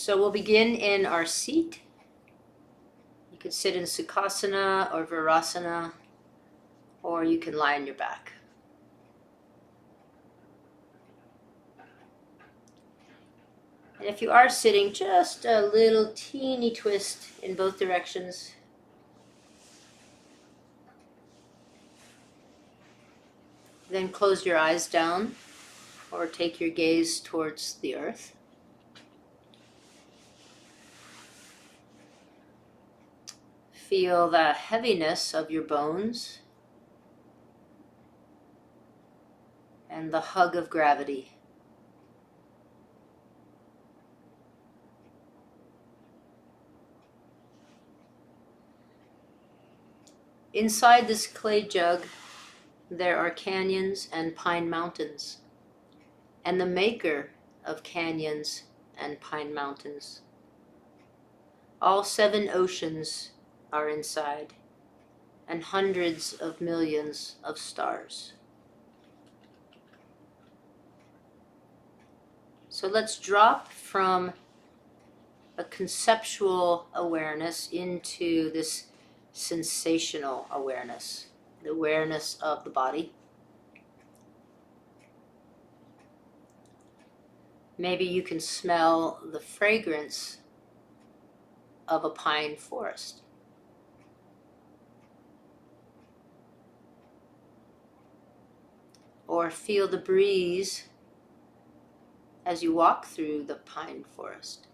So we'll begin in our seat. You could sit in Sukhasana or Virasana, or you can lie on your back. And if you are sitting, just a little teeny twist in both directions. Then close your eyes down or take your gaze towards the earth. Feel the heaviness of your bones and the hug of gravity. Inside this clay jug, there are canyons and pine mountains, and the maker of canyons and pine mountains. All 7 oceans are inside, and hundreds of millions of stars. So let's drop from a conceptual awareness into this sensational awareness, the awareness of the body. Maybe you can smell the fragrance of a pine forest. Or feel the breeze as you walk through the pine forest.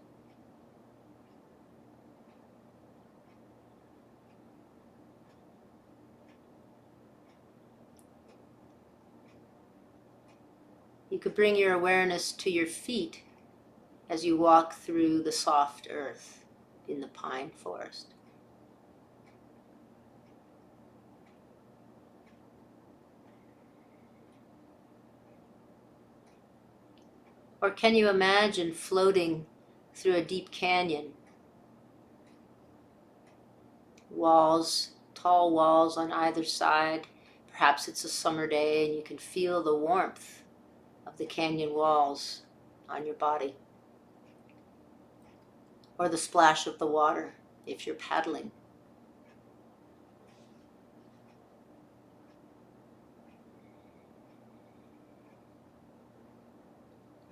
You could bring your awareness to your feet as you walk through the soft earth in the pine forest. Or can you imagine floating through a deep canyon? Walls, tall walls on either side. Perhaps it's a summer day and you can feel the warmth of the canyon walls on your body. Or the splash of the water if you're paddling.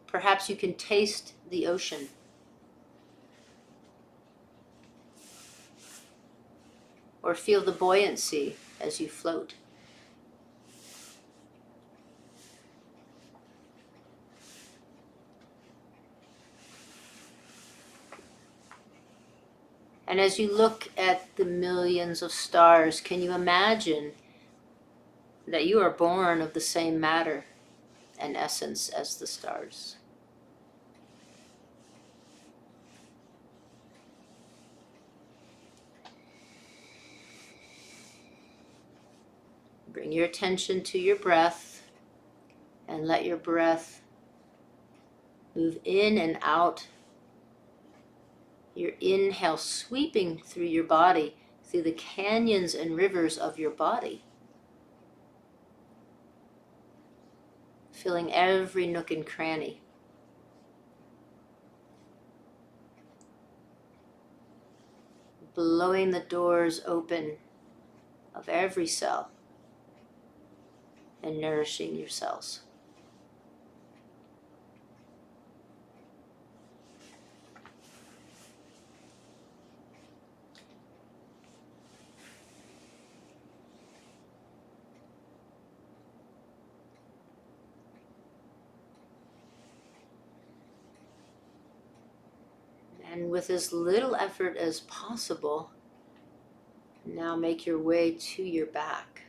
Perhaps you can taste the ocean. Or feel the buoyancy as you float. And as you look at the millions of stars, can you imagine that you are born of the same matter and essence as the stars? Bring your attention to your breath and let your breath move in and out. Your inhale sweeping through your body, through the canyons and rivers of your body. Filling every nook and cranny. Blowing the doors open of every cell and nourishing your cells. And with as little effort as possible, now make your way to your back.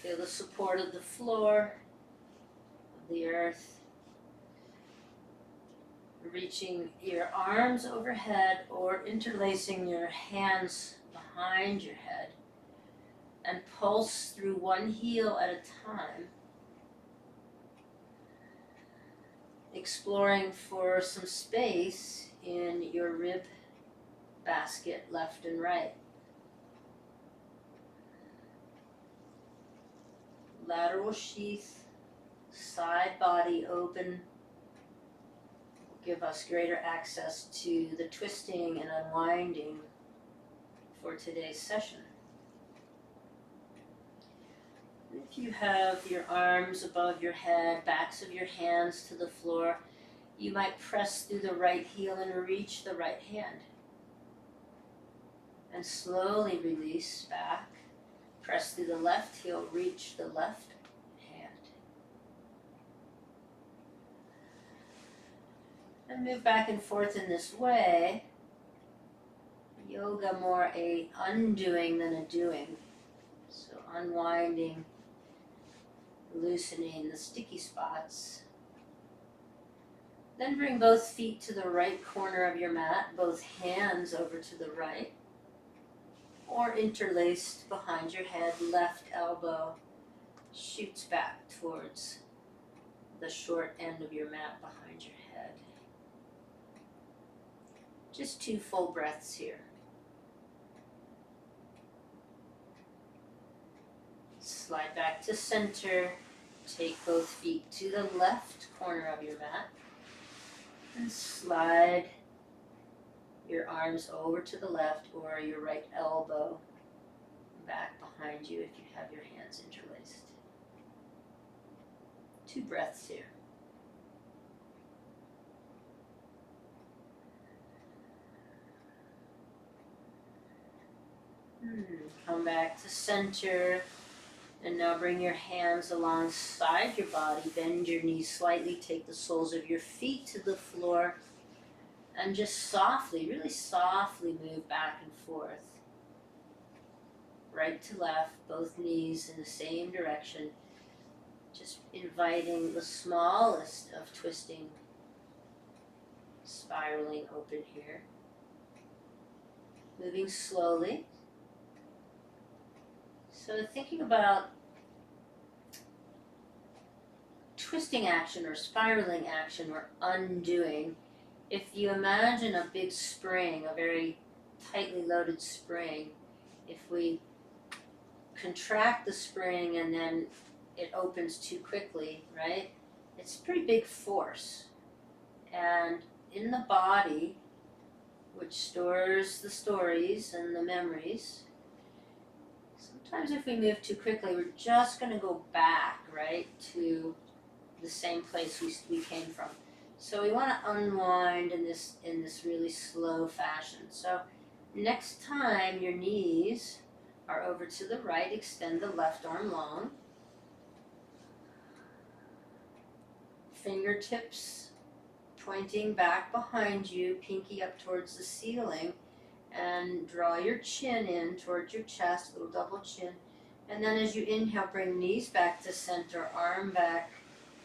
Feel the support of the floor, of the earth. Reaching your arms overhead or interlacing your hands behind your head and pulse through one heel at a time. Exploring for some space in your rib basket, left and right. Lateral sheath, side body open, will give us greater access to the twisting and unwinding for today's session. If you have your arms above your head, backs of your hands to the floor, you might press through the right heel and reach the right hand. And slowly release back. Press through the left heel, reach the left hand. And move back and forth in this way. Yoga more a undoing than a doing. So unwinding, loosening the sticky spots. Then bring both feet to the right corner of your mat, both hands over to the right, or interlaced behind your head, left elbow shoots back towards the short end of your mat behind your head. Just 2 full breaths here. Slide back to center. Take both feet to the left corner of your mat and slide your arms over to the left or your right elbow back behind you if you have your hands interlaced. 2 breaths here. Come back to center. And now bring your hands alongside your body, bend your knees slightly, take the soles of your feet to the floor, and just softly, really softly move back and forth. Right to left, both knees in the same direction, just inviting the smallest of twisting, spiraling open here. Moving slowly. So thinking about twisting action or spiraling action or undoing, if you imagine a big spring, a very tightly loaded spring, if we contract the spring and then it opens too quickly, right? It's a pretty big force. And in the body, which stores the stories and the memories, sometimes if we move too quickly, we're just going to go back, right, to the same place we came from. So we want to unwind in this really slow fashion. So next time your knees are over to the right, extend the left arm long. Fingertips pointing back behind you, pinky up towards the ceiling. And draw your chin in towards your chest, little double chin. And then as you inhale, bring knees back to center, arm back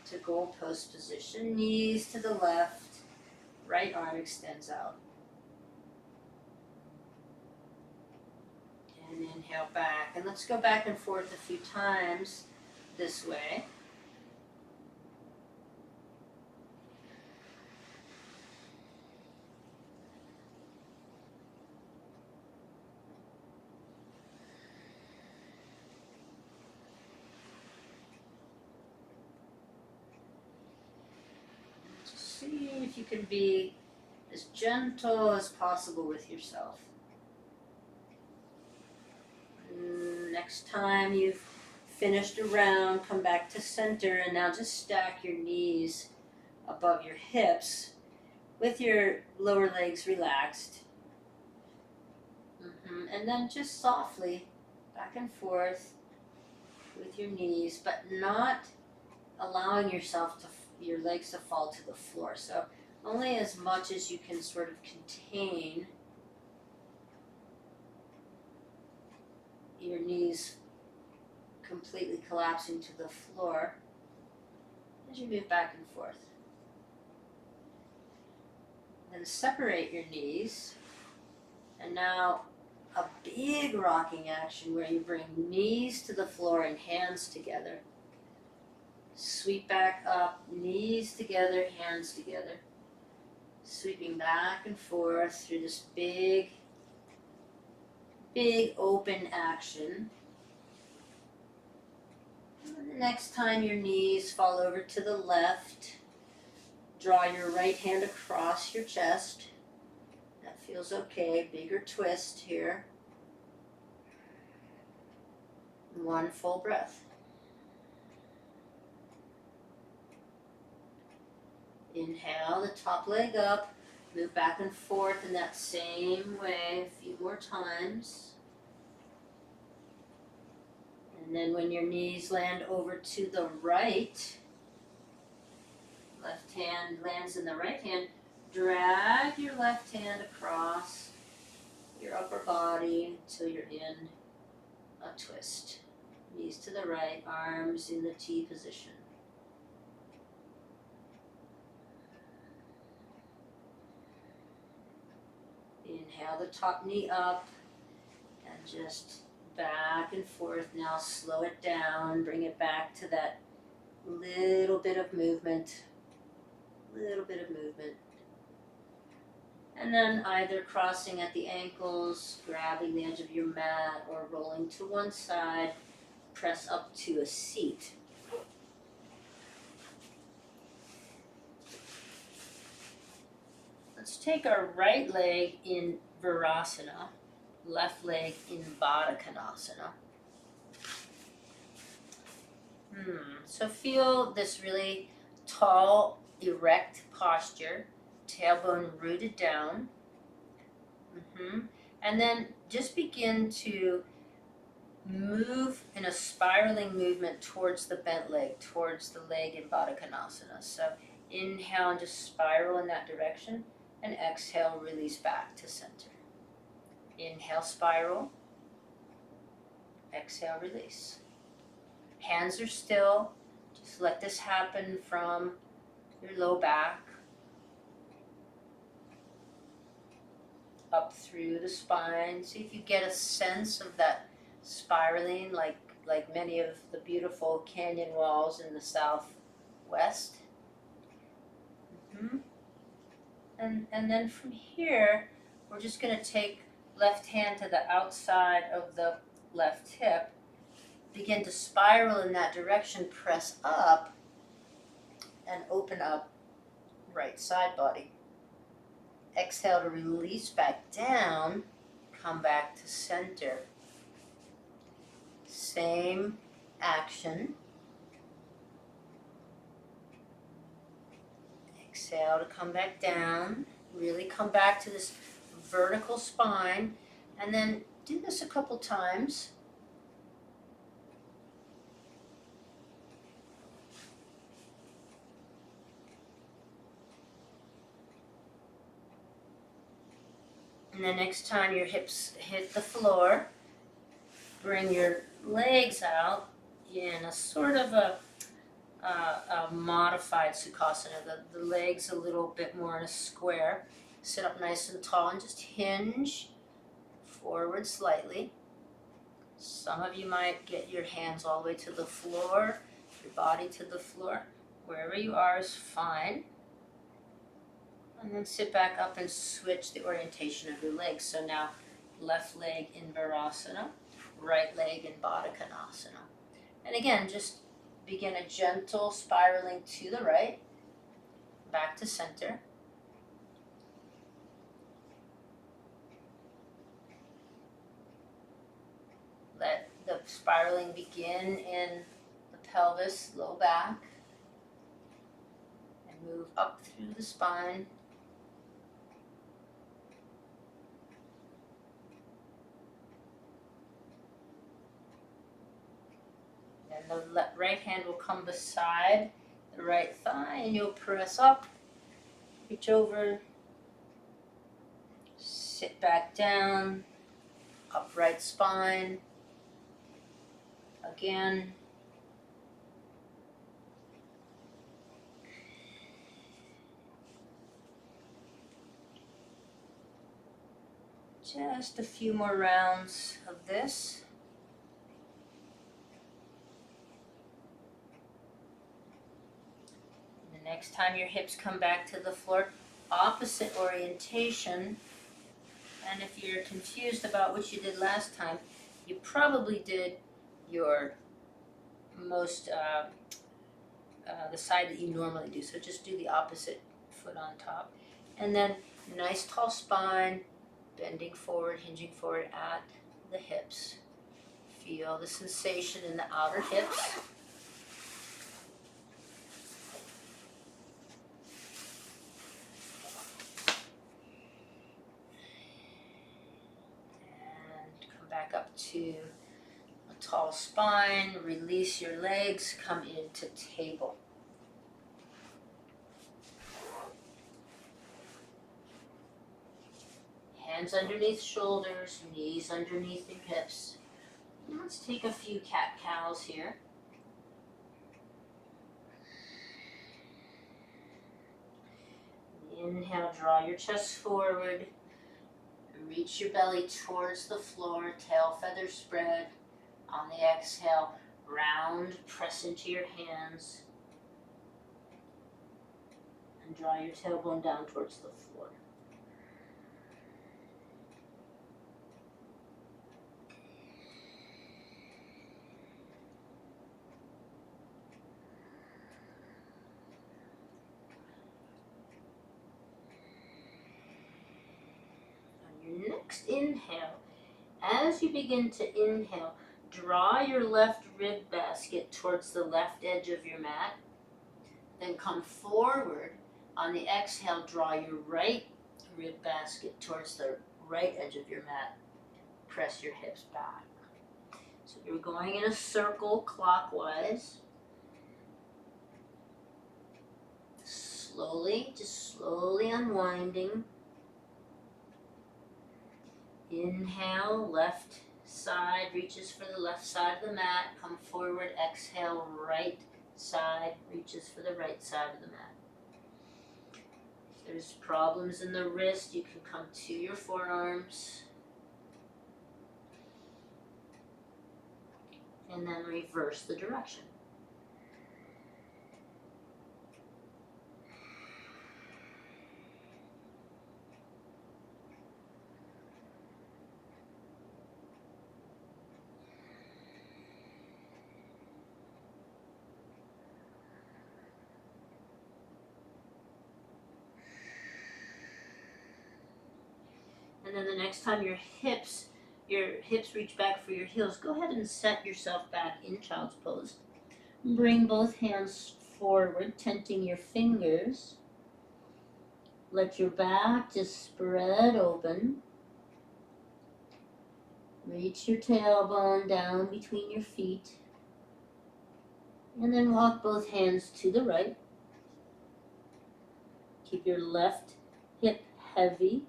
to goalpost position, knees to the left, right arm extends out. And inhale back. And let's go back and forth a few times this way. See if you can be as gentle as possible with yourself. Next time you've finished a round, come back to center and now just stack your knees above your hips with your lower legs relaxed. And then just softly back and forth with your knees, but not allowing yourself to your legs to fall to the floor. So only as much as you can sort of contain your knees completely collapsing to the floor as you move back and forth. Then separate your knees. And now a big rocking action where you bring knees to the floor and hands together. Sweep back up, knees together, hands together. Sweeping back and forth through this big open action. And the next time your knees fall over to the left, draw your right hand across your chest. That feels okay. Bigger twist here. One full breath. Inhale the top leg up, move back and forth in that same way a few more times. And then when your knees land over to the right, left hand lands in the right hand, drag your left hand across your upper body until you're in a twist. Knees to the right, arms in the T position. Inhale the top knee up and just back and forth. Now slow it down, bring it back to that little bit of movement. And then either crossing at the ankles, grabbing the edge of your mat, or rolling to one side, press up to a seat. Let's take our right leg in Virasana, left leg in Baddha Konasana. So feel this really tall, erect posture, tailbone rooted down. And then just begin to move in a spiraling movement towards the bent leg, towards the leg in Baddha Konasana. So inhale and just spiral in that direction, and exhale, release back to center. Inhale, spiral. Exhale, release. Hands are still. Just let this happen from your low back up through the spine. See if you get a sense of that spiraling, like many of the beautiful canyon walls in the southwest. And then from here, we're just going to take left hand to the outside of the left hip, begin to spiral in that direction, press up, and open up right side body. Exhale to release back down, come back to center. Same action. Exhale to come back down, really come back to this vertical spine, and then do this a couple times. And the next time your hips hit the floor, bring your legs out in a sort of a modified Sukhasana. The legs a little bit more in a square. Sit up nice and tall and just hinge forward slightly. Some of you might get your hands all the way to the floor, your body to the floor. Wherever you are is fine. And then sit back up and switch the orientation of your legs. So now left leg in Virasana, right leg in Baddha Konasana. And again, just begin a gentle spiraling to the right, back to center. Let the spiraling begin in the pelvis, low back, and move up through the spine. And the right hand will come beside the right thigh, and you'll press up, reach over, sit back down, upright spine. Again. Just a few more rounds of this. And the next time your hips come back to the floor, opposite orientation. And if you're confused about what you did last time, you probably did your most, the side that you normally do. So just do the opposite foot on top. And then nice tall spine, bending forward, hinging forward at the hips. Feel the sensation in the outer hips. And come back up to a tall spine, release your legs, come into table. Hands underneath shoulders, knees underneath your hips. And let's take a few cat-cows here. Inhale, draw your chest forward. Reach your belly towards the floor, tail feathers spread. On the exhale, round, press into your hands. And draw your tailbone down towards the floor. On your next inhale, as you begin to inhale, draw your left rib basket towards the left edge of your mat. Then come forward. On the exhale, draw your right rib basket towards the right edge of your mat. Press your hips back. So you're going in a circle clockwise. Slowly, just slowly unwinding. Inhale, left side reaches for the left side of the mat. Come forward, exhale, right side reaches for the right side of the mat. If there's problems in the wrist, you can come to your forearms. And then reverse the direction. And then the next time your hips reach back for your heels, go ahead and set yourself back in child's pose. Bring both hands forward, tenting your fingers. Let your back just spread open. Reach your tailbone down between your feet. And then walk both hands to the right. Keep your left hip heavy.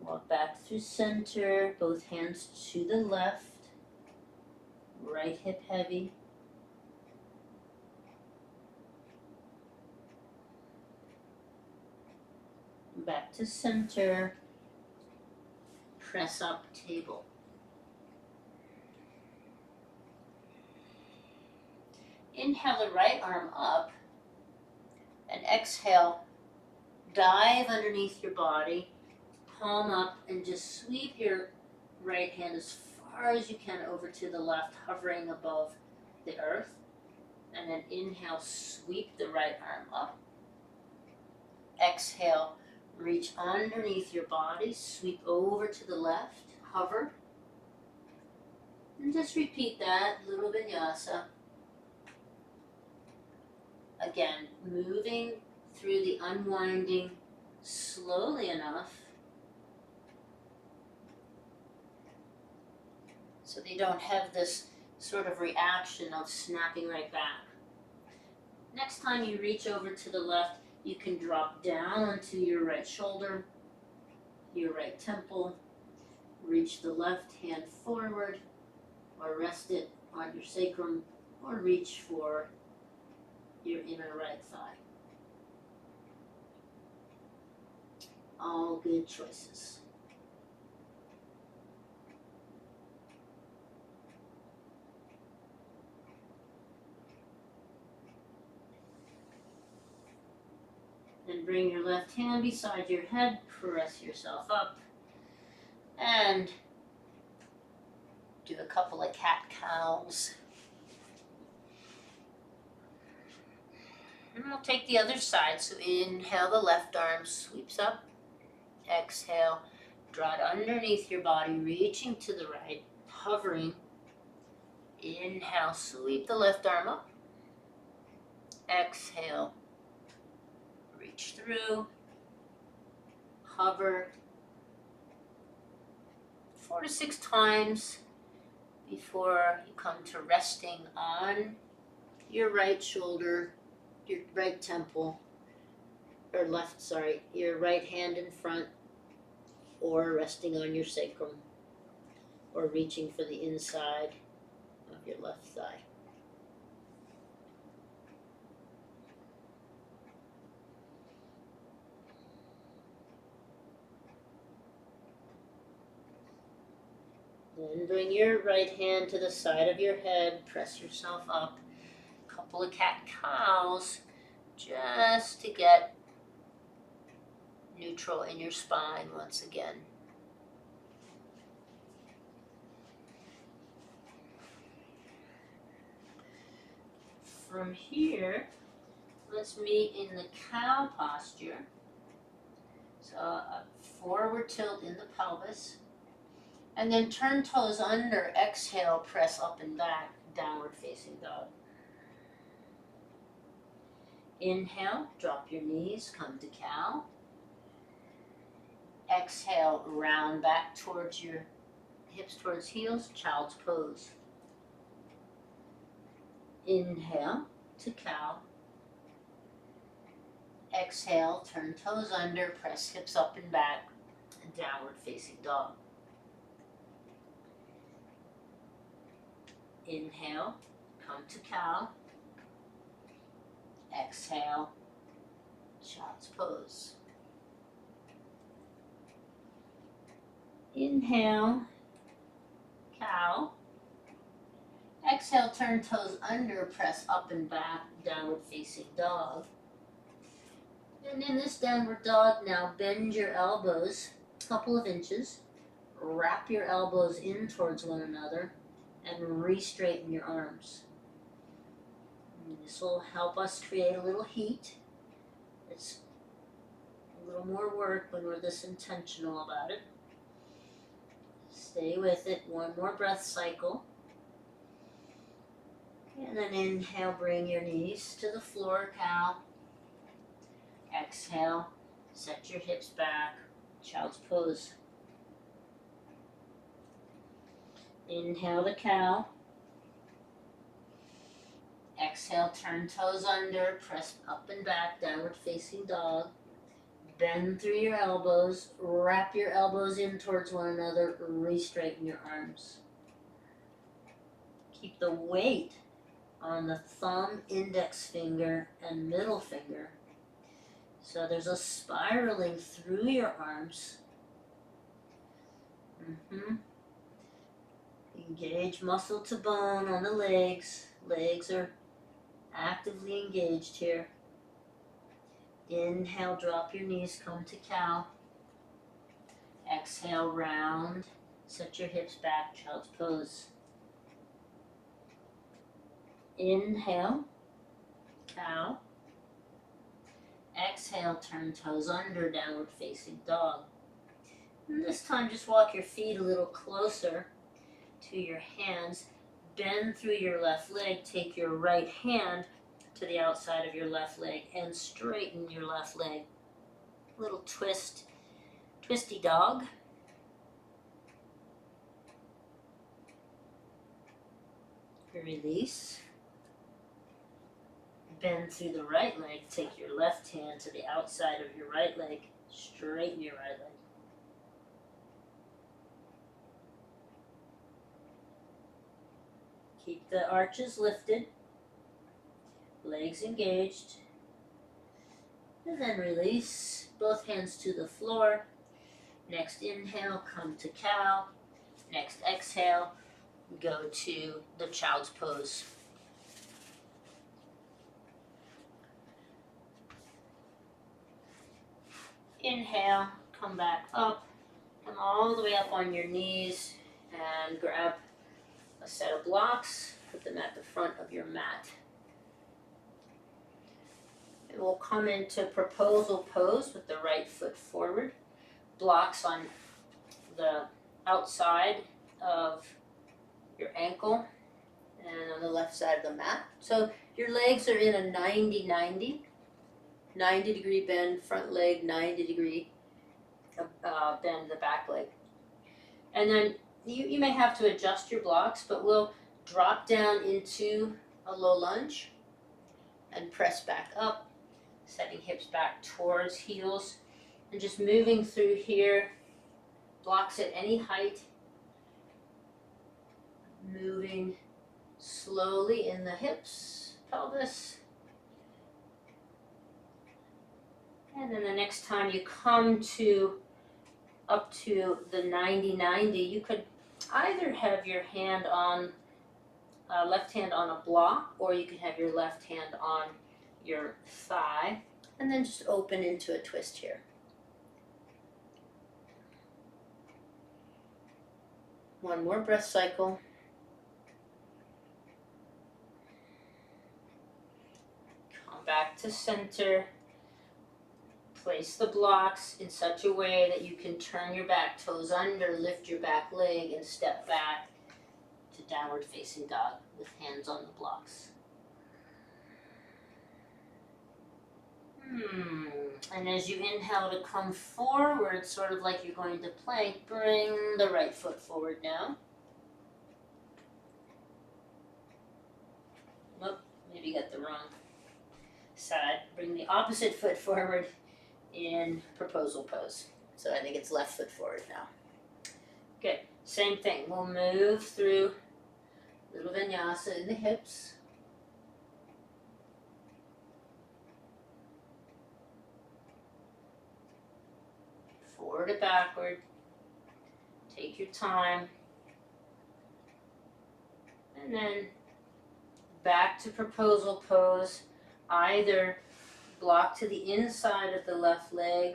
Walk back through center, both hands to the left. Right hip heavy. Back to center. Press up table. Inhale the right arm up. And exhale, dive underneath your body. Palm up and just sweep your right hand as far as you can over to the left, hovering above the earth. And then inhale, sweep the right arm up. Exhale, reach underneath your body, sweep over to the left, hover. And just repeat that, little vinyasa. Again, moving through the unwinding slowly enough so they don't have this sort of reaction of snapping right back. Next time you reach over to the left, you can drop down onto your right shoulder, your right temple, reach the left hand forward, or rest it on your sacrum, or reach for your inner right thigh. All good choices. Then bring your left hand beside your head, press yourself up, and do a couple of cat-cows. And we'll take the other side. So inhale, the left arm sweeps up. Exhale, draw it underneath your body, reaching to the right, hovering. Inhale, sweep the left arm up. Exhale, reach through, hover 4 to 6 times before you come to resting on your right shoulder, your right temple, or left, sorry, your right hand in front, or resting on your sacrum, or reaching for the inside of your left thigh. Then bring your right hand to the side of your head, press yourself up, a couple of cat-cows, just to get neutral in your spine once again. From here, let's meet in the cow posture. So a forward tilt in the pelvis. And then turn toes under, exhale, press up and back, downward facing dog. Inhale, drop your knees, come to cow. Exhale, round back towards your hips towards heels, child's pose. Inhale to cow. Exhale, turn toes under, press hips up and back, and downward facing dog. Inhale, come to cow. Exhale, child's pose. Inhale, cow. Exhale, turn toes under, press up and back, downward facing dog. And in this downward dog, now bend your elbows a couple of inches, wrap your elbows in towards one another, and re-straighten your arms. And this will help us create a little heat. It's a little more work when we're this intentional about it. Stay with it, one more breath cycle. And then inhale, bring your knees to the floor, cow. Exhale, set your hips back, child's pose. Inhale the cow. Exhale, turn toes under, press up and back, downward facing dog. Bend through your elbows, wrap your elbows in towards one another, re-straighten your arms. Keep the weight on the thumb, index finger, and middle finger. So there's a spiraling through your arms. Engage muscle to bone on the legs. Legs are actively engaged here. Inhale, drop your knees, come to cow. Exhale, round. Set your hips back, child's pose. Inhale, cow. Exhale, turn toes under, downward facing dog. And this time just walk your feet a little closer to your hands. Bend through your left leg, take your right hand to the outside of your left leg and straighten your left leg. Little twist, twisty dog. Release. Bend through the right leg, take your left hand to the outside of your right leg, straighten your right leg. Keep the arches lifted, legs engaged, and then release, both hands to the floor. Next inhale, come to cow. Next exhale, go to the child's pose. Inhale, come back up, come all the way up on your knees and grab a set of blocks, put them at the front of your mat. And we'll come into proposal pose with the right foot forward, blocks on the outside of your ankle and on the left side of the mat. So your legs are in a 90-90, 90-degree bend, front leg, 90-degree bend the back leg. And then you may have to adjust your blocks, but we'll drop down into a low lunge and press back up, setting hips back towards heels, and just moving through here, blocks at any height, moving slowly in the hips, pelvis. And then the next time you come to up to the 90-90, you could either have your hand on, left hand on a block, or you can have your left hand on your thigh, and then just open into a twist here. One more breath cycle. Come back to center. Place the blocks in such a way that you can turn your back toes under, lift your back leg, and step back to downward facing dog with hands on the blocks. And as you inhale to come forward, sort of like you're going to plank, bring the right foot forward now. Oh, maybe you got the wrong side. Bring the opposite foot forward in proposal pose. So I think it's left foot forward now. Good. Same thing. We'll move through little vinyasa in the hips. Forward to backward. Take your time. And then back to proposal pose. Either block to the inside of the left leg,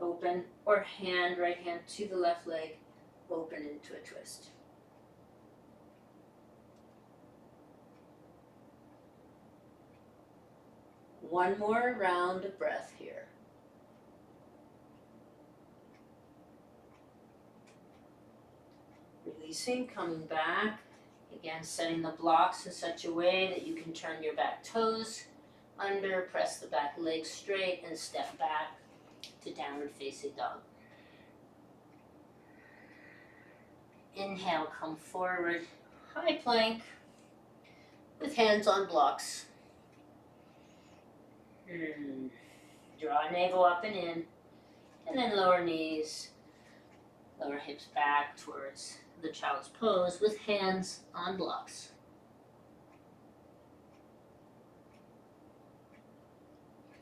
open, or right hand to the left leg, open into a twist. One more round of breath here. Releasing, coming back. Again, setting the blocks in such a way that you can turn your back toes under, press the back leg straight, and step back to downward facing dog. Inhale, come forward, high plank with hands on blocks. Draw navel up and in, and then lower knees, lower hips back towards the child's pose with hands on blocks.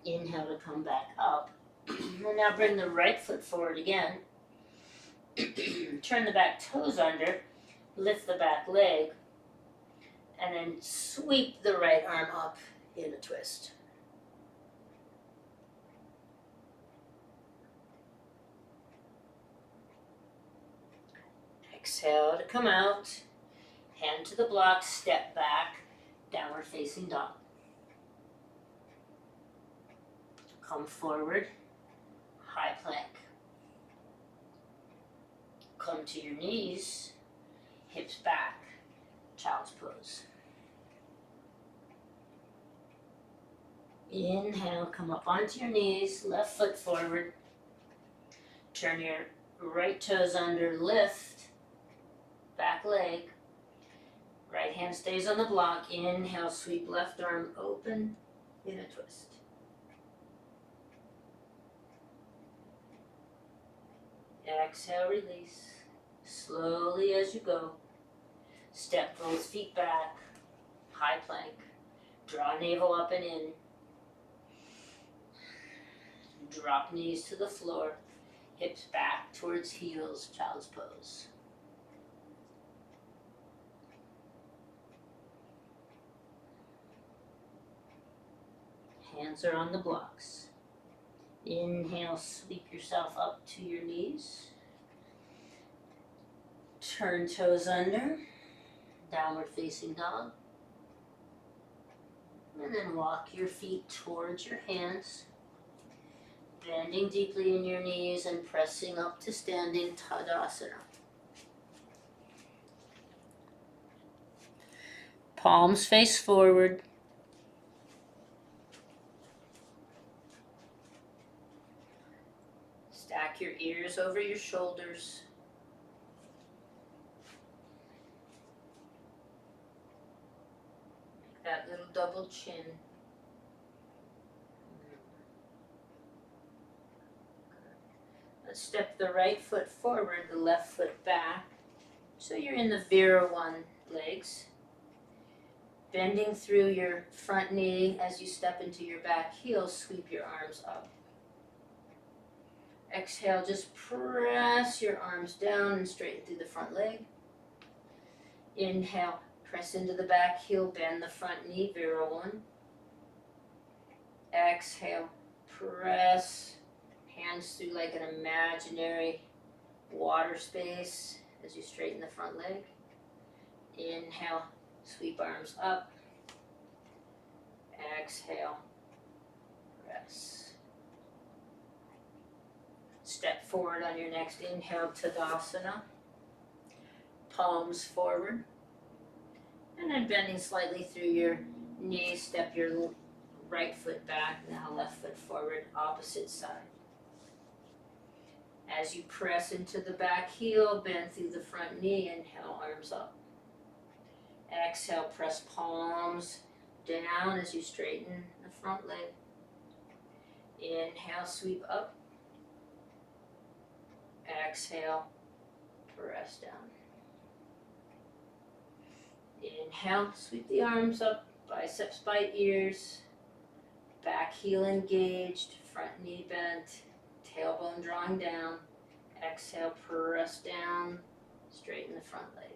Inhale to come back up. And now bring the right foot forward again. Turn the back toes under, lift the back leg, and then sweep the right arm up in a twist. Exhale to come out, hand to the block, step back, downward facing dog. Come forward, high plank. Come to your knees, hips back, child's pose. Inhale, come up onto your knees, left foot forward. Turn your right toes under, lift, back leg. Right hand stays on the block. Inhale, sweep left arm open in a twist. Exhale, release. Slowly as you go. Step both feet back. High plank. Draw navel up and in. Drop knees to the floor. Hips back towards heels, child's pose. Hands are on the blocks. Inhale, sweep yourself up to your knees. Turn toes under, downward facing dog. And then walk your feet towards your hands, bending deeply in your knees and pressing up to standing Tadasana. Palms face forward. Stack your ears over your shoulders. Make that little double chin. Let's step the right foot forward, the left foot back. So you're in the Vira-1 legs. Bending through your front knee as you step into your back heel, sweep your arms up. Exhale, just press your arms down and straighten through the front leg. Inhale, press into the back heel, bend the front knee, Vira-1. Exhale, press hands through like an imaginary water space as you straighten the front leg. Inhale, sweep arms up. Exhale, press. Step forward on your next inhale, Tadasana. Palms forward. And then bending slightly through your knees, step your right foot back, now left foot forward, opposite side. As you press into the back heel, bend through the front knee, inhale, arms up. Exhale, press palms down as you straighten the front leg. Inhale, sweep up. Exhale, press down. Inhale, sweep the arms up, biceps by ears, back heel engaged, front knee bent, tailbone drawing down. Exhale, press down, straighten the front leg.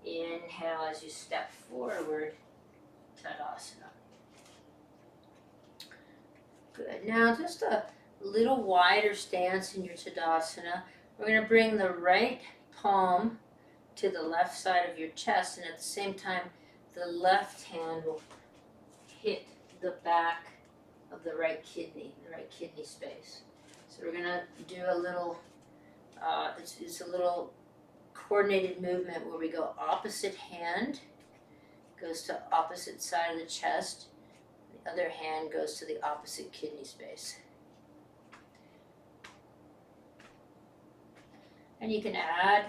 Inhale as you step forward, Tadasana. Good. Now just a little wider stance in your Tadasana. We're going to bring the right palm to the left side of your chest, and at the same time, the left hand will hit the back of the right kidney space. So we're going to do a little, it's a little coordinated movement where we go opposite hand goes to opposite side of the chest, the other hand goes to the opposite kidney space. And you can add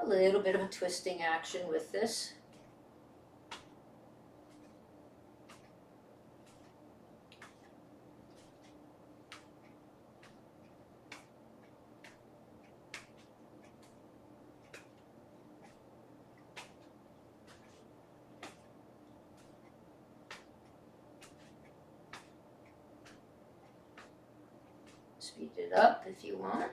a little bit of a twisting action with this. Speed it up if you want.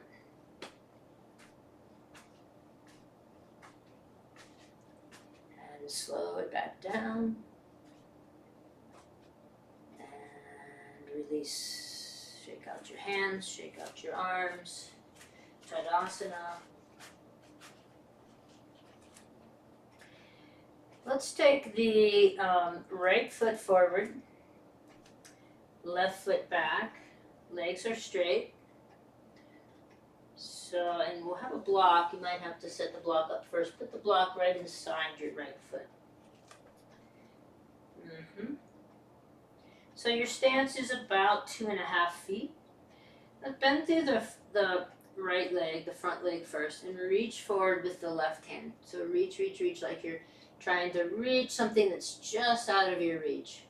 And slow it back down. And release. Shake out your hands, shake out your arms. Tadasana. Let's take the right foot forward, left foot back. Legs are straight. So, and we'll have a block. You might have to set the block up first. Put the block right inside your right foot. So your stance is about 2.5 feet. Let's bend through the right leg, the front leg first, and reach forward with the left hand. So reach like you're trying to reach something that's just out of your reach.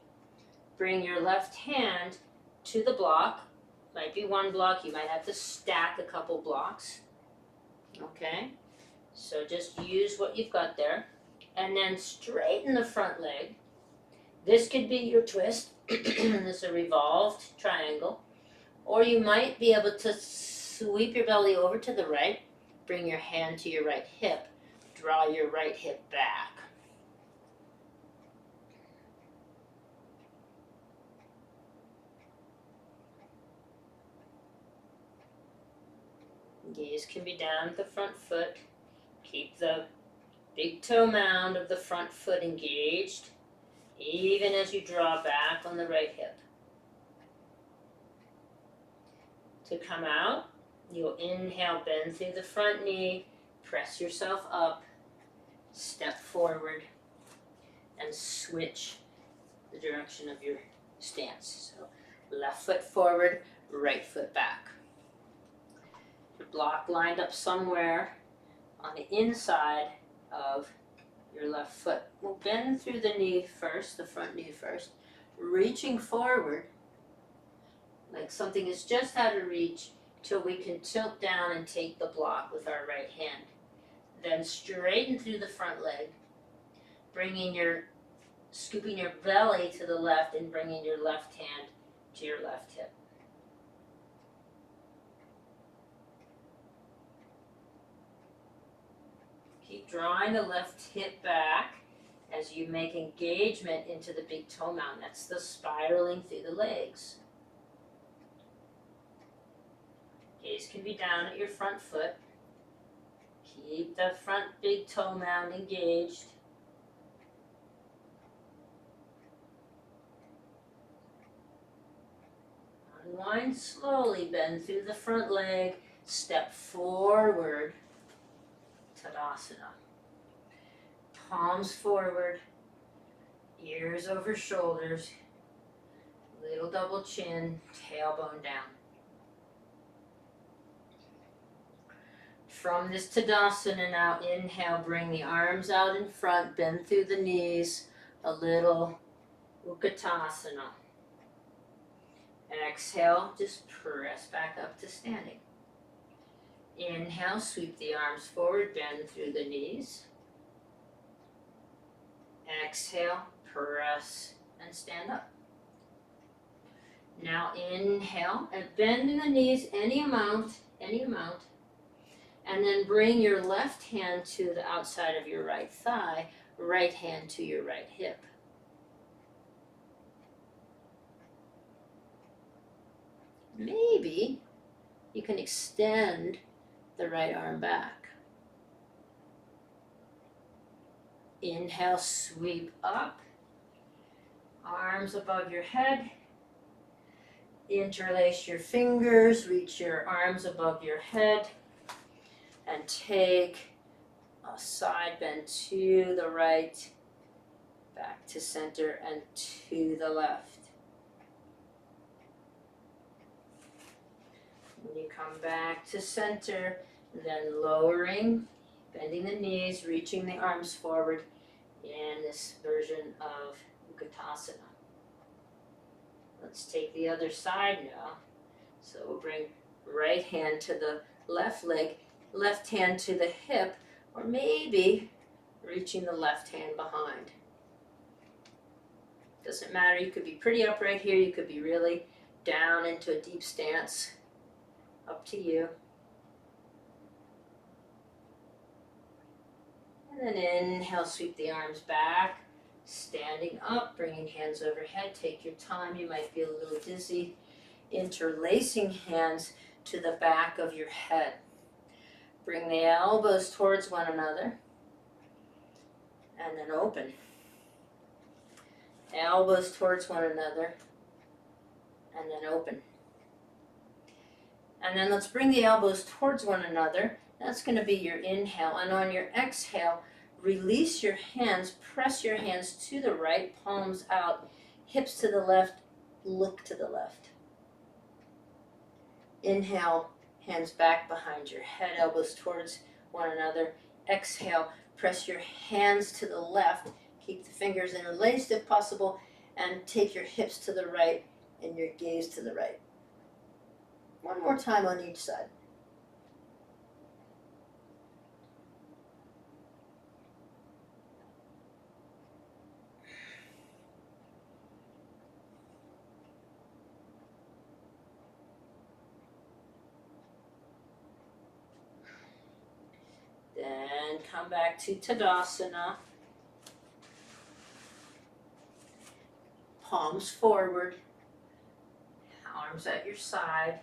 Bring your left hand to the block. Might be one block, you might have to stack a couple blocks. Okay, so just use what you've got there. And then straighten the front leg. This could be your twist. This is a revolved triangle. Or you might be able to sweep your belly over to the right, bring your hand to your right hip, draw your right hip back. Gaze can be down at the front foot. Keep the big toe mound of the front foot engaged, even as you draw back on the right hip. To come out, you'll inhale, bend through the front knee, press yourself up, step forward, and switch the direction of your stance. So left foot forward, right foot back. Your block lined up somewhere on the inside of your left foot. We'll bend through the knee first, the front knee first, reaching forward like something is just out of reach till we can tilt down and take the block with our right hand. Then straighten through the front leg, scooping your belly to the left and bringing your left hand to your left hip. Keep drawing the left hip back as you make engagement into the big toe mound. That's the spiraling through the legs. Gaze can be down at your front foot. Keep the front big toe mound engaged. Unwind slowly, bend through the front leg, step forward, Tadasana. Palms forward, ears over shoulders, little double chin, tailbone down. From this Tadasana now, inhale, bring the arms out in front, bend through the knees, a little Utkatasana. Exhale, just press back up to standing. Inhale, sweep the arms forward, bend through the knees. Exhale, press and stand up. Now inhale and bend in the knees any amount. And then bring your left hand to the outside of your right thigh, right hand to your right hip. Maybe you can extend the right arm back. Inhale, sweep up, arms above your head. Interlace your fingers, reach your arms above your head, and take a side bend to the right, back to center, and to the left. When you come back to center, then lowering, bending the knees, reaching the arms forward in this version of Utkatasana. Let's take the other side now. So we'll bring right hand to the left leg, left hand to the hip, or maybe reaching the left hand behind. Doesn't matter, you could be pretty upright here, you could be really down into a deep stance. Up to you. And then inhale, sweep the arms back, standing up, bringing hands overhead. Take your time, you might feel a little dizzy. Interlacing hands to the back of your head. Bring the elbows towards one another, and then open. Elbows towards one another, and then open. And then let's bring the elbows towards one another. That's going to be your inhale. And on your exhale, release your hands, press your hands to the right, palms out, hips to the left, look to the left. Inhale, hands back behind your head, elbows towards one another. Exhale, press your hands to the left, keep the fingers interlaced if possible, and take your hips to the right and your gaze to the right. One more time on each side. Then come back to Tadasana. Palms forward, arms at your side.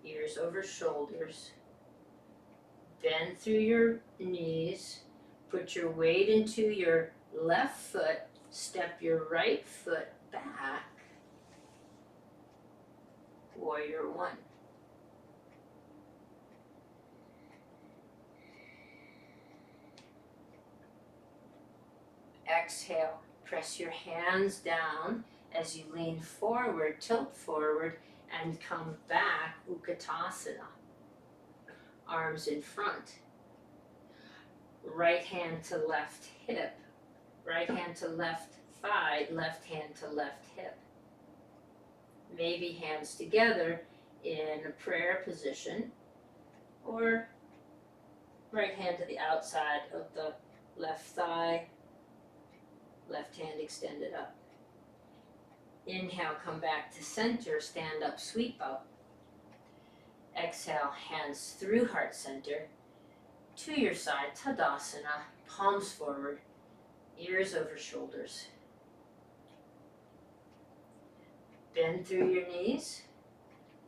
ears over shoulders. Bend through your knees. Put your weight into your left foot. Step your right foot back. Warrior one. Exhale. Press your hands down as you lean forward, tilt forward, and come back, Utkatasana. Arms in front. Right hand to left hip. Right hand to left thigh, left hand to left hip. Maybe hands together in a prayer position, or right hand to the outside of the left thigh, left hand extended up. Inhale, come back to center, stand up, sweep up. Exhale, hands through heart center, to your side, Tadasana, palms forward, ears over shoulders. Bend through your knees,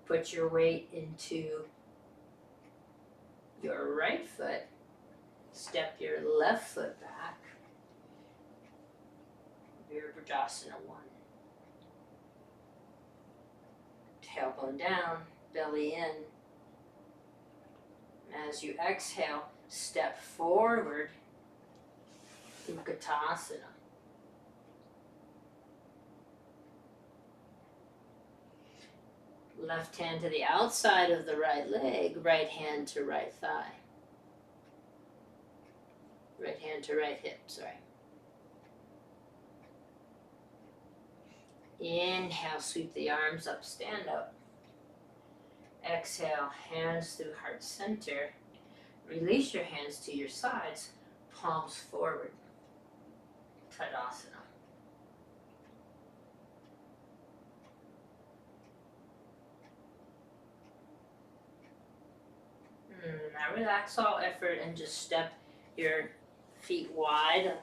put your weight into your right foot, step your left foot back, Virabhadrasana 1. Tailbone down, belly in. As you exhale, step forward, Utkatasana. Left hand to the outside of the right leg, right hand to right thigh. Right hand to right hip, sorry. Inhale, sweep the arms up, stand up. Exhale, hands through heart center. Release your hands to your sides, palms forward. Tadasana. Now relax all effort and just step your feet wide,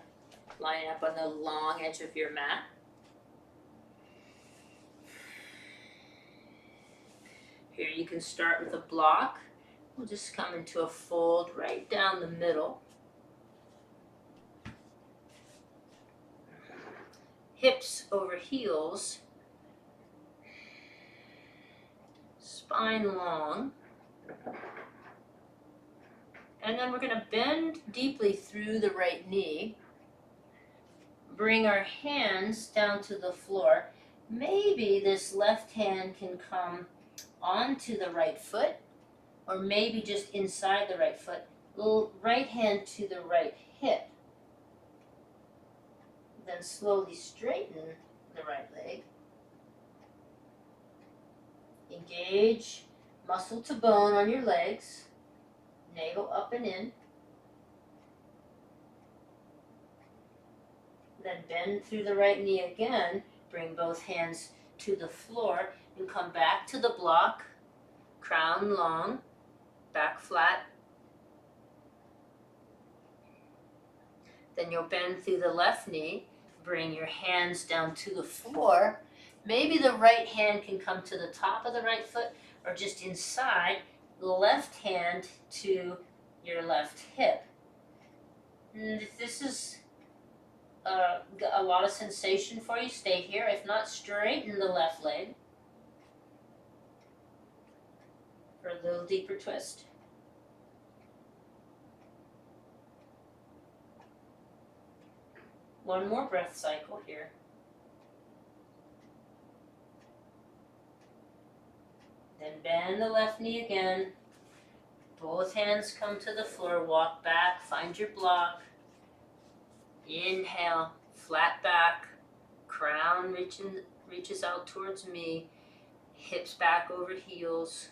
line up on the long edge of your mat. Here you can start with a block. We'll just come into a fold right down the middle. Hips over heels. Spine long. And then we're going to bend deeply through the right knee. Bring our hands down to the floor. Maybe this left hand can come onto the right foot, or maybe just inside the right foot. Right hand to the right hip. Then slowly straighten the right leg. Engage muscle to bone on your legs. Navel up and in. Then bend through the right knee again. Bring both hands to the floor and come back to the block. Crown long, back flat. Then you'll bend through the left knee. Bring your hands down to the floor. Maybe the right hand can come to the top of the right foot or just inside. The left hand to your left hip. And if this is a lot of sensation for you, stay here. If not, straighten the left leg for a little deeper twist. One more breath cycle here. Then bend the left knee again. Both hands come to the floor. Walk back. Find your block. Inhale. Flat back. Crown reaches out towards me. Hips back over heels.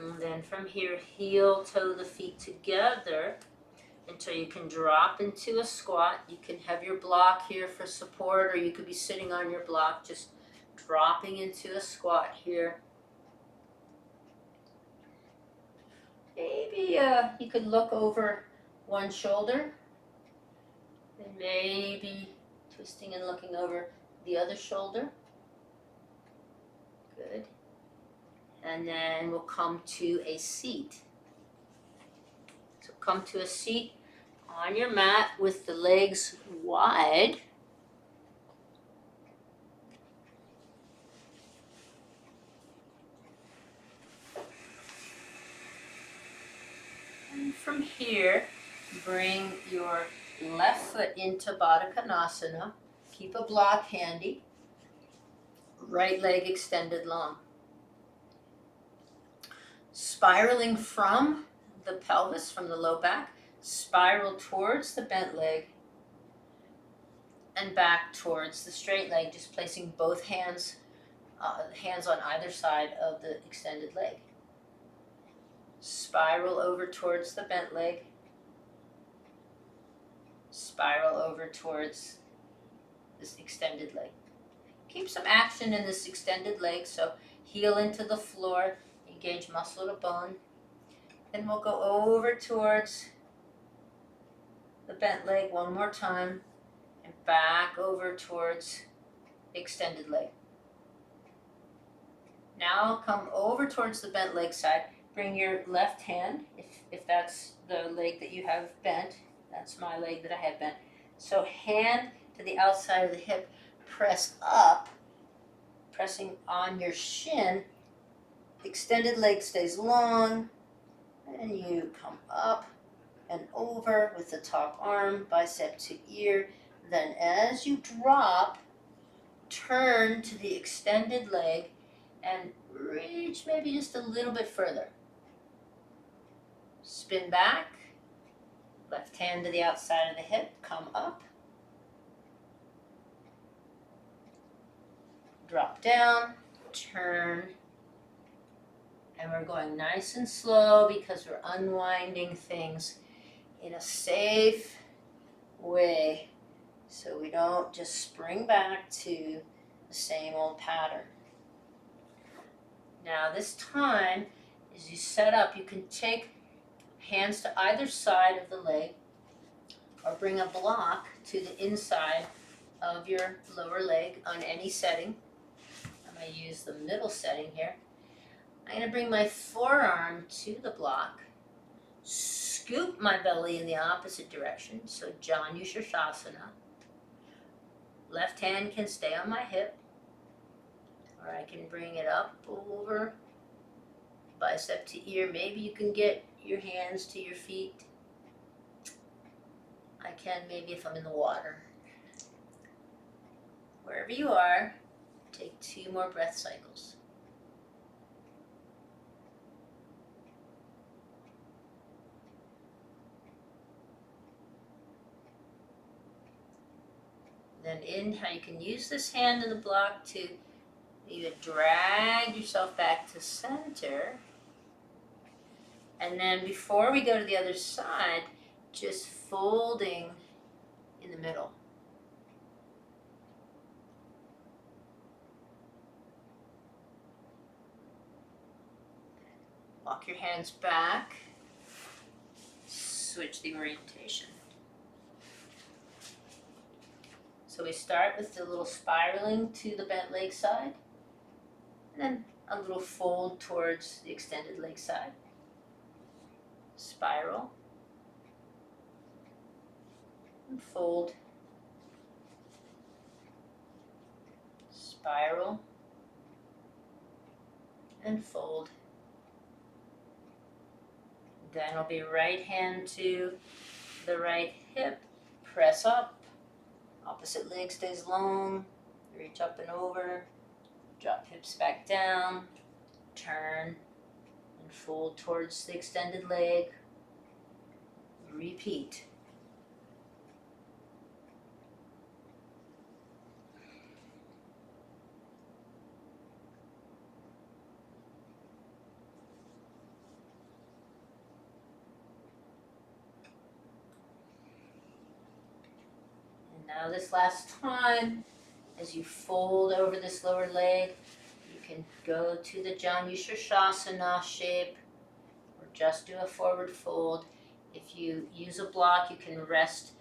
And then from here, heel, toe the feet together until you can drop into a squat. You can have your block here for support, or you could be sitting on your block, just dropping into a squat here. Maybe you could look over one shoulder, and maybe twisting and looking over the other shoulder. And then we'll come to a seat. So come to a seat on your mat with the legs wide. And from here, bring your left foot into Baddha Konasana. Keep a block handy. Right leg extended long. Spiraling from the pelvis, from the low back, spiral towards the bent leg and back towards the straight leg, just placing both hands on either side of the extended leg. Spiral over towards the bent leg. Spiral over towards this extended leg. Keep some action in this extended leg, so heel into the floor, engage muscle to bone. Then we'll go over towards the bent leg one more time and back over towards the extended leg. Now come over towards the bent leg side. Bring your left hand, if that's the leg that you have bent. That's my leg that I have bent. So hand to the outside of the hip, press up, pressing on your shin. Extended leg stays long, and you come up and over with the top arm, bicep to ear. Then as you drop, turn to the extended leg and reach maybe just a little bit further. Spin back, left hand to the outside of the hip, come up, drop down, turn, and we're going nice and slow because we're unwinding things in a safe way so we don't just spring back to the same old pattern. Now this time, as you set up, you can take hands to either side of the leg or bring a block to the inside of your lower leg on any setting. I'm going to use the middle setting here. I'm going to bring my forearm to the block, scoop my belly in the opposite direction, so Janu Sirsasana. Left hand can stay on my hip, or I can bring it up over bicep to ear. Maybe you can get your hands to your feet. I can maybe if I'm in the water. Wherever you are, take 2 more breath cycles. Then inhale, you can use this hand in the block to either drag yourself back to center. And then before we go to the other side, just folding in the middle. Walk your hands back. Switch the orientation. So we start with the little spiraling to the bent leg side, and then a little fold towards the extended leg side. Spiral, and fold, spiral, and fold. Then it'll be right hand to the right hip, press up, opposite leg stays long, reach up and over, drop hips back down, turn, and fold towards the extended leg. Repeat. And now this last time, as you fold over this lower leg, you can go to the Janu Sirsasana shape or just do a forward fold. If you use a block, you can rest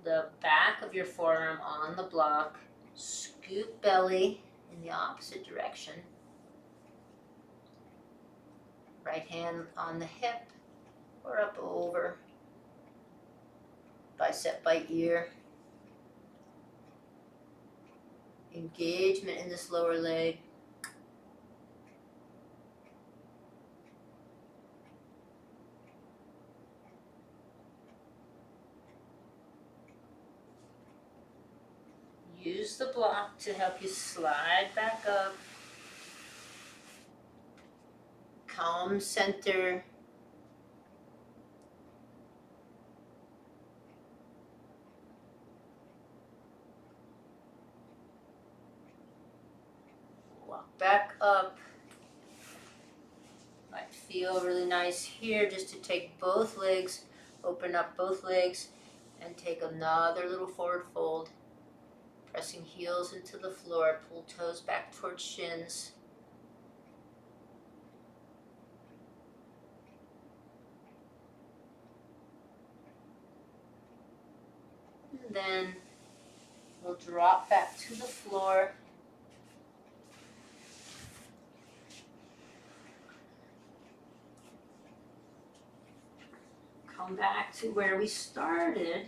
the back of your forearm on the block, scoop belly in the opposite direction, Right hand on the hip or up over, bicep by ear. Engagement in this lower leg. Use the block to help you slide back up. Calm center. Walk back up. Might feel really nice here just to take both legs, open up both legs, and take another little forward fold. Pressing heels into the floor, pull toes back towards shins. And then we'll drop back to the floor. Come back to where we started.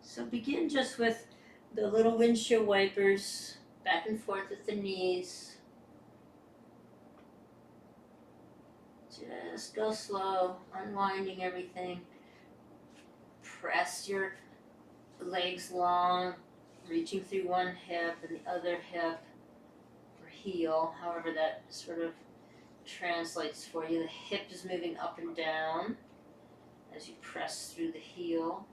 So begin just with the little windshield wipers, back and forth with the knees. Just go slow, unwinding everything. Press your legs long, reaching through one hip and the other hip or heel, however that sort of translates for you. The hip is moving up and down as you press through the heel.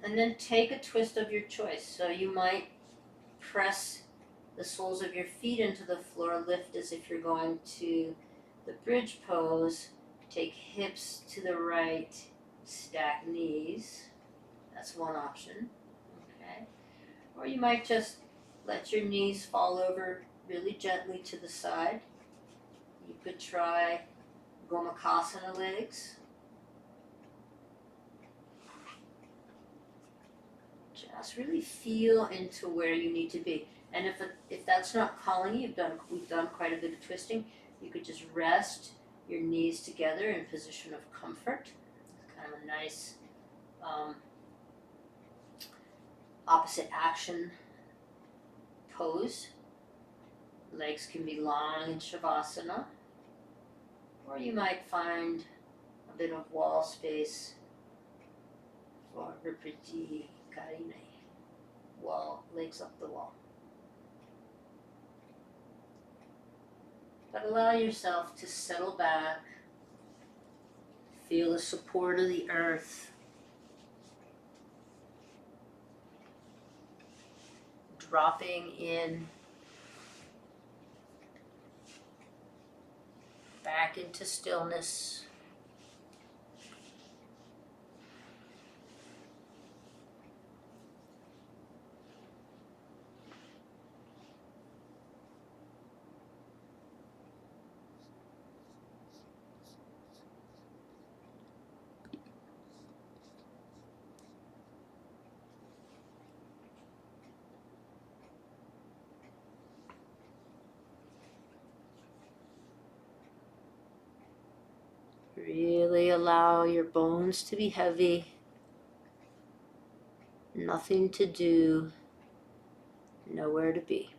And then take a twist of your choice. So you might press the soles of your feet into the floor, lift as if you're going to the bridge pose, take hips to the right, stack knees. That's one option, okay? Or you might just let your knees fall over really gently to the side. You could try Gomukhasana legs. Just really feel into where you need to be. And if that's not calling you, we've done quite a bit of twisting, you could just rest your knees together in position of comfort. It's kind of a nice opposite action pose. Legs can be long in Shavasana, or you might find a bit of wall space for Vipriti Karine. Wall, legs up the wall. But allow yourself to settle back, feel the support of the earth, dropping in back into stillness. Really allow your bones to be heavy. Nothing to do, nowhere to be.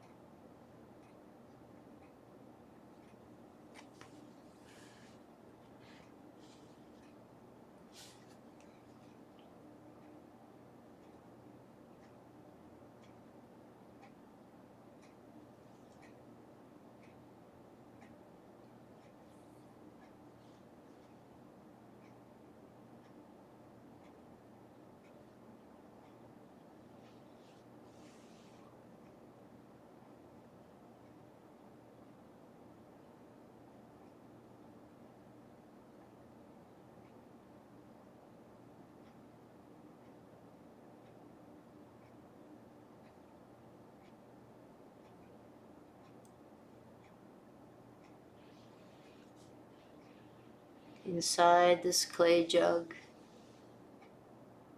Inside this clay jug,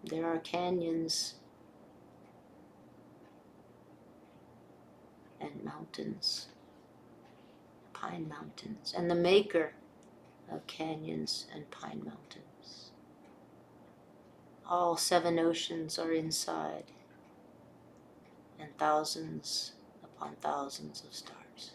there are canyons and mountains, pine mountains, and the maker of canyons and pine mountains. All 7 oceans are inside, and thousands upon thousands of stars.